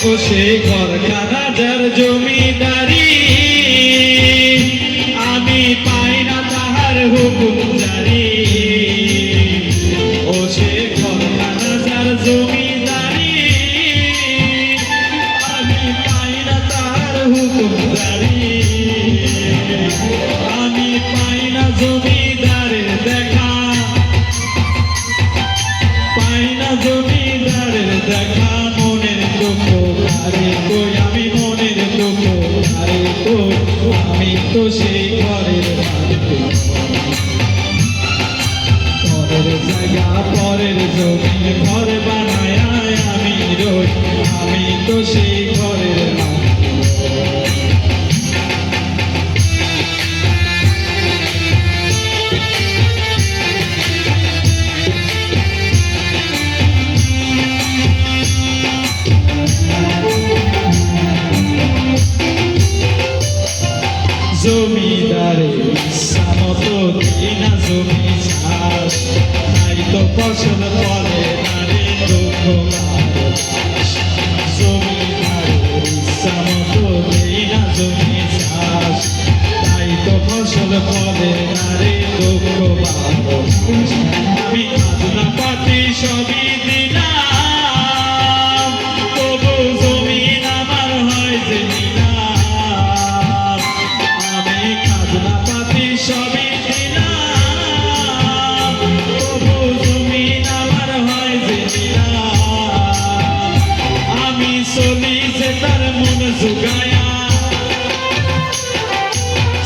ও সে ঘরখানা যার জমিদারি আমি পাই না তাহার হুকুম জারি ও সে ঘরখানা যার জমিদারি আমি পাই না তাহার হুকুম জারি আমি পাই না জমিদারের দেখা পাই না জমিদারের দেখা মনের দুঃখ আরে কই আমি মনের দুঃখ আরে কই আমি তো সেই ঘরের পরের জায়গা পরের জমি ঘর বানায় আমি রই আমি তো সেই ঘরের জমিদারে সামতো দিনা জমি চাষ তাই তো ফসল ফলে নারে দুঃখ জমিদারে সামতো দিনা জমি চাষ তাই তো ফসল ফলে নারে দুঃখ আমি খাজনা পাতি সবই দিলাম তবু জমিন আমার হয় যে সবই দিলাম তবু জমিন আমার হয় যে আমি চলি যে তার মন জুগায়া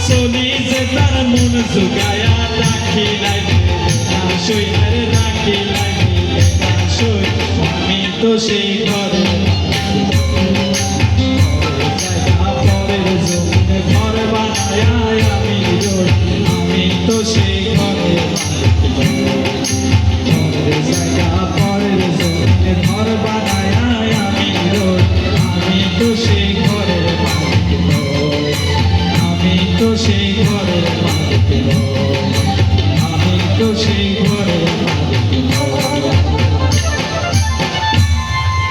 চলি যে তার মন জুগায়া রাখি লাগিলে আসই রাখি লাগিলে আসই আমি তো সেই ঘরে পরের জমিনে ঘর বানায় আমি রই আমি তো সেই ঘরে পরের জায়গা পরের জমিনে ঘর বানায় আমি রই আমি তো সেই ঘরের মালিক আমি তো সেই ঘরের মালিক আমি তো সেই